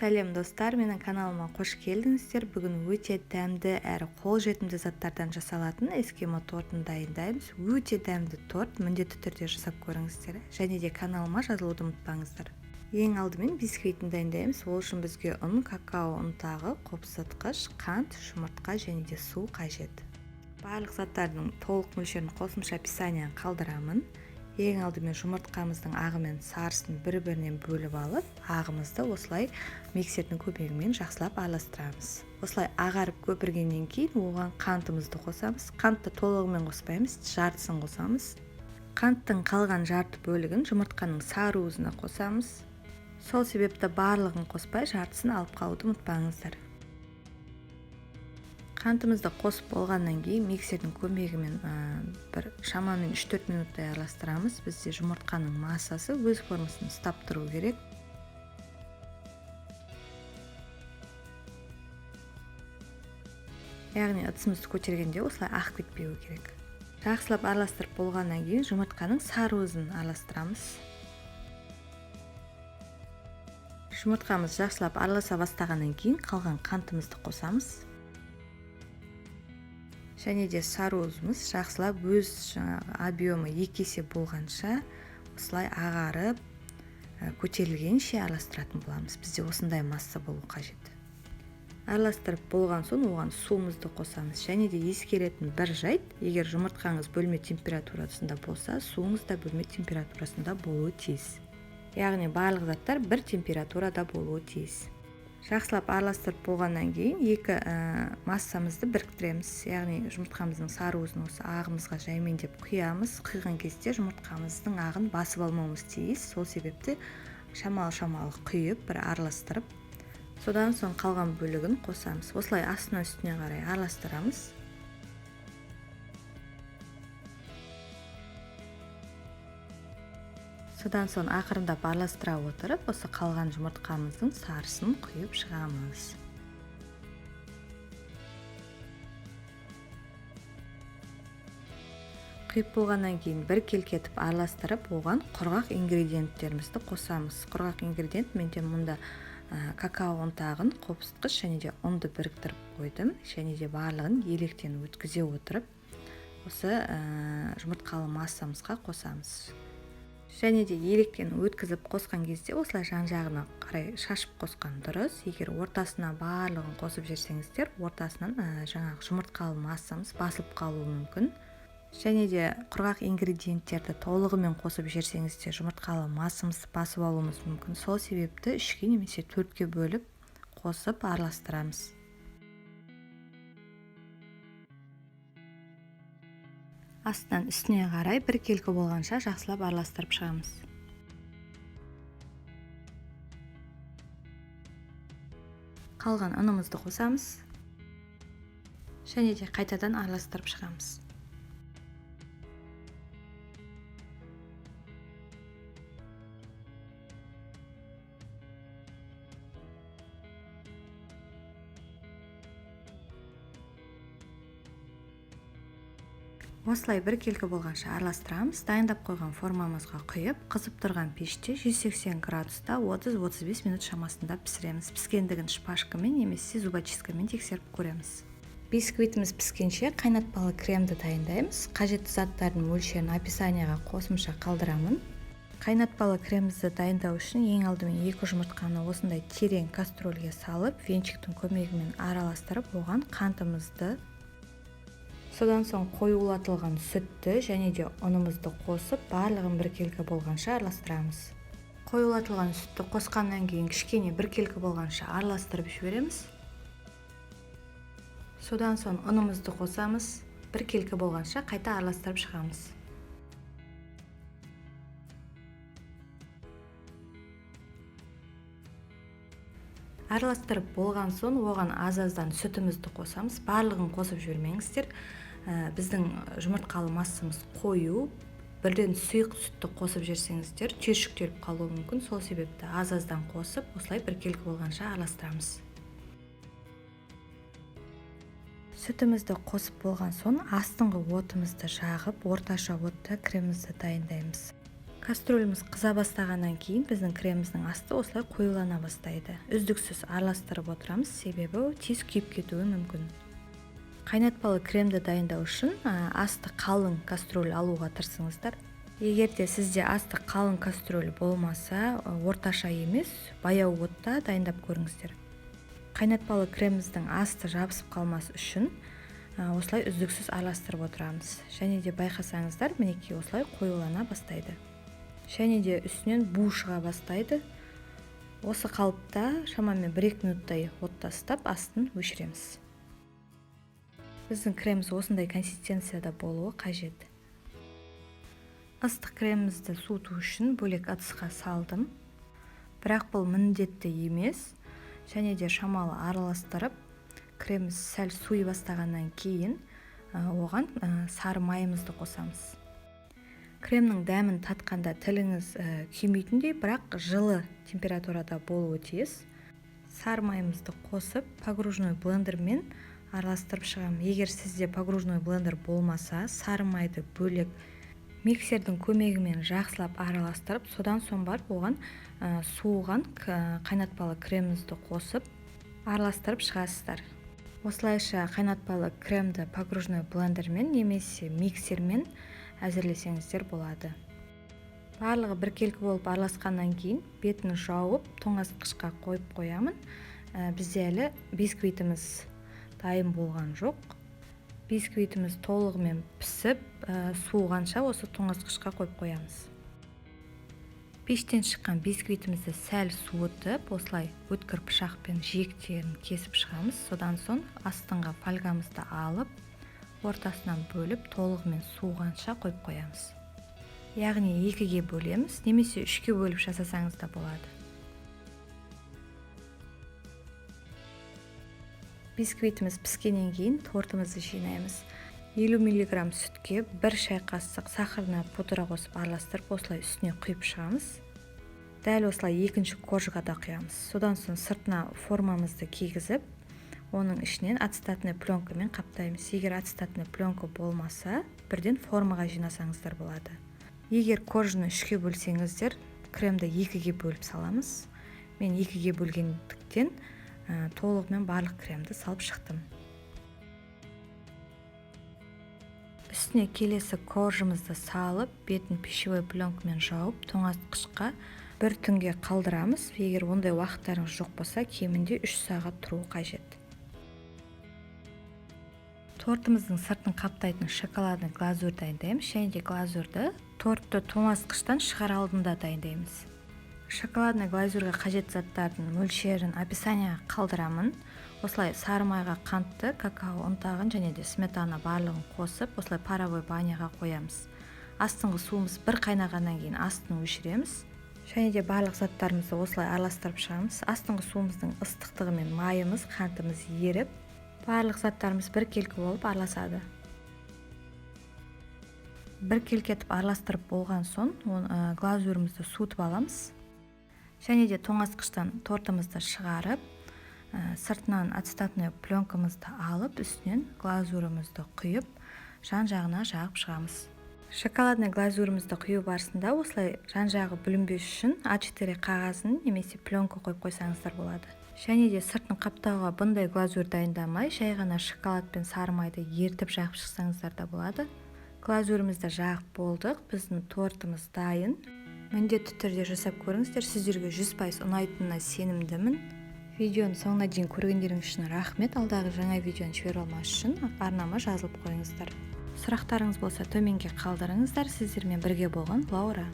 Сәлем достар, менің каналыма қош келдіңіздер. Бүгін өте дәмді әрі қолжетімді заттардан жасалатын эскимо тортын дайындаймыз. Өте дәмді торт, міндетті түрде жасап көріңіздер. Және де каналыма жазылуды ұмытпаңыздар. Ең алдымен бисквитін дайындаймыз. Ол үшін бізге ұн, какао ұнтағы, қопсытқыш, қант, жұмыртқа және де су қажет. Барлық заттардың толық мөлшерін қосымша описанияға қалдырамын. Ең алдымен жұмыртқамыздың ағы мен сарысын бір-бірінен бөліп алып, ағымызды осылай миксердің көмегімен жақсылап араластырамыз. Осылай ағарып көпіргеннен кейін оған қантымызды қосамыз. Қантты толығымен қоспаймыз, жартысын қосамыз. Қанттың қалған жарты бөлігін жұмыртқаның сары уызына қосамыз. Сол себепті барлығын қоспай, жартысын алып қалуды ұмытпаңыздар. Қантымызды қосып болғаннан кейін миксердің көмегімен бір шамамен 3-4 минуттай араластырамыз. Бізде жұмыртқаның массасы өз формасын ұстап тұру керек. Яғни ыдысымызды көтергенде осылай ақ кетпеуі керек. Жақсылап араластырып болғаннан кейін жұмыртқаның сары уызын араластырамыз. Жұмыртқамыз жақсылап араласа бастағаннан кейін қалған қантымызды қосамыз. Және де сары уызымыз жақсылап өз объемы 2 есе болғанша осылай ағарып көтерілгенше араластыратын боламыз. Бізде осындай масса болу қажет. Араластырып болған соң оған суымызды қосамыз. Және де ескеретін бір жайт, егер жұмыртқаңыз бөлме температурасында болса, суыңыз да бөлме температурасында болуы тиіс. Яғни барлық заттар бір температурада болуы тиіс. Жақсылап араластырып болғаннан кейін екі массамызды біріктіреміз. Яғни жұмыртқамыздың сары уызын осы ағымызға жаймендеп құямыз. Құйған кезде жұмыртқамыздың ағын басып алмауымыз тиіс. Сол себепті шамалы құйып бір араластырып, содан соң қалған бөлігін қосамыз. Осылай астына үстіне қарай араластырамыз. Содан соң ақырындап араластыра отырып, осы қалған жұмыртқамыздың сарысын құйып шығамыз. Құйып болғаннан кейін бір келкетіп араластырып, оған құрғақ ингредиенттерімізді қосамыз. Құрғақ ингредиент менде мұнда какао ұнтағын, қопсытқыш және де ұнды біріктіріп қойдым. Және де барлығын електен өткізе отырып, осы жұмыртқалы массамызға қосамыз. Және де електен өткізіп қосқан кезде осылай жан-жағына қарай шашып қосқан дұрыс. Егер ортасына барлығын қосып жерсеңіздер, ортасынан жаңағы жұмыртқалы массамыз басылып қалуы мүмкін. Және де құрғақ ингредиенттерді толығымен қосып жерсеңіздер, жұмыртқалы массамызды басып алуымыз мүмкін. Сол себепті 3-ке немесе 4-ке бөліп қосып араластырамыз. Астынан үстіне қарай бір келкі болғанша жақсылап араластырып шығамыз. Қалған ұнымызды қосамыз. Және де қайтадан араластырып шығамыз. Осылай бір келкі болғанша араластырамыз. Дайындап қойған формамызға құйып, қызып тұрған пеште 180 градуста 30-35 минут шамасында пісіреміз. Піскендігін шпажкамен немесе зубочисткамен тексеріп көреміз. Бисквитіміз піскенше қайнатпалы кремді дайындаймыз. Қажетті заттардың мөлшерін описанияға қосымша қалдырамын. Қайнатпалы кремімізді дайындау үшін ең алдымен 2 жұмыртқаны осындай терең кастрөлге салып, венчиктің көмегімен араластырып, оған қантымызды, содан соң қоюлатылған сүтті және де ұнымызды қосып, барлығын бір келкі болғанша араластырамыз. Қоюлатылған сүтті қосқаннан кейін кішкене бір келкі болғанша араластырып жібереміз. Содан соң ұнымызды қосамыз, бір келкі болғанша қайта араластырып шығамыз. Араластырып болған соң оған аз-аздан сүтімізді қосамыз. Барлығын қосып жібермеңіздер. Біздің жұмыртқалы массамыз қою, бірден сұйық сүтті қосып жерсеңіздер, түйіршіктеліп қалуы мүмкін. Сол себепті аз-аздан қосып, осылай бір келкі болғанша араластырамыз. Сүтімізді қосып болған соң астыңғы отымызды жағып, орташа отта кремімізді дайындаймыз. Кастрөліміз қыза бастағаннан кейін біздің креміміздің асты осылай қоюлана бастайды. Үздіксіз араластырып отырамыз, себебі тез күйіп кетуі мүмкін. Қайнатпалы кремді дайындау үшін асты қалың кастрөл алуға тырысыңыздар. Егер де сізде асты қалың кастрөл болмаса, орташа емес, баяу отта дайындап көріңіздер. Қайнатпалы креміміздің асты жабысып қалмас үшін осылай үздіксіз араластырып отырамыз. Және де байқасаңыздар, мінекей осылай қоюлана бастайды. Және де үстінен бу шыға бастайды. Осы қалыпта шамамен 1-2 минуттай отта ұстап астын өшіреміз. Біздің креміміз осындай консистенцияда болуы қажет. Ыстық кремімізді суыту үшін бөлек ыдысқа салдым. Бірақ бұл міндетті емес. Және де шамалы араластырып, креміміз сәл суый бастағаннан кейін оған сары майымызды қосамыз. Кремнің дәмін татқанда тіліңіз күймейтіндей, бірақ жылы температурада болуы тиіс. Сары майымызды қосып, погружной блендермен араластырып шығамын. Егер сізде погружной блендер болмаса, сары майды бөлек миксердің көмегімен жақсылап араластырып, содан соң барып оған суыған қайнатпалы кремімізді қосып, араластырып шығасыздар. Осылайша қайнатпалы кремді погружной блендермен немесе миксермен әзірлесеңіздер болады. Барлығы біркелкі болып араласқаннан кейін бетін жауып, тоңазытқышқа қойып қоямын. Бізде әлі бисквитіміз дайын болған жоқ. Бисквитіміз толығымен пісіп, суығанша осы тоңазытқышқа қойып қоямыз. Пештен шыққан бисквитімізді сәл суытып, осылай өткір пышақпен жиектерін кесіп шығамыз. Содан соң астыңғы фольгамызды алып, ортасынан бөліп, толығымен суығанша қойып қоямыз. Яғни 2-ге бөлеміз, немесе 3-ке бөліп жасасаңыз да болады. Бисквитіміз піскеннен кейін тортымызды жинаймыз. 50 мг сүтке 1 шай қасық сахарный пудра қосып араластырып, осылай үстіне құйып шығамыз. Дәл осылай екінші коржға да құямыз. Содан соң сыртына формамызды кигізіп, оның ішінен ацетатный пленкамен қаптаймыз. Егер ацетатный пленка болмаса, бірден формаға жинасаңыздар болады. Егер коржыны 3-ке бөлсеңіздер, кремді 2-ге бөліп саламыз. Мен 2-ге бөлгендіктен толығымен барлық кремді салып шықтым. Үстіне келесі коржымызды салып, бетін пищевой пленкамен жауып, тоңазытқышқа 1 түнге қалдырамыз. Егер ондай уақыттарыңыз жоқ болса, кемінде 3 сағат тұру қажет. Тортымыздың сыртын қаптайтын шоколадный глазурь дайындаймыз. Және де глазурьді тортты тоңазытқыштан шығар алдында дайындаймыз. Шоколадный глазурьға қажет заттардың мөлшерін описанияға қалдырамын. Осылай сары майға қантты, какао ұнтағын және де сметана барлығын қосып, осылай паровой баняға қоямыз. Астыңғы суымыз бір қайнағаннан кейін астын өшіреміз. Және де барлық заттарымызды осылай араластырып шығамыз. Астыңғы суымыздың ыстықтығымен майымыз, қантымыз еріп, барлық заттарымыз біркелкі болып араласады. Біркелкі етіп араластырып болған соң, глазурьімізді суытып аламыз. Және де тоңазытқыштан тортымызды шығарып, сыртынан ацетатный пленкамызды алып, үстінен глазурьімізді құйып, жан-жағына жағып шығамыз. Шоколадный глазурьімізді құю барысында осылай жан-жағы бүлінбес үшін А4 қағазын немесе пленка қойып қойсаңыздар болады. Және де сыртын қаптауға бұндай глазурь дайындамай, жай ғана шоколад пен сары майды ертіп жағып шықсаңыздар да болады. Глазурьімізді жағып болдық, біздің тортымыз дайын. Міндетті түрде жасап көріңіздер, сіздерге 100% ұнайтынына сенімдімін. Видеоны соңына дейін көргендеріңіз үшін рахмет. Алдағы жаңа видеоны жіберіп алмас үшін арнама жазылып қойыңыздар. Сұрақтарыңыз болса төменге қалдырыңыздар. Сіздермен бірге болған Лаура.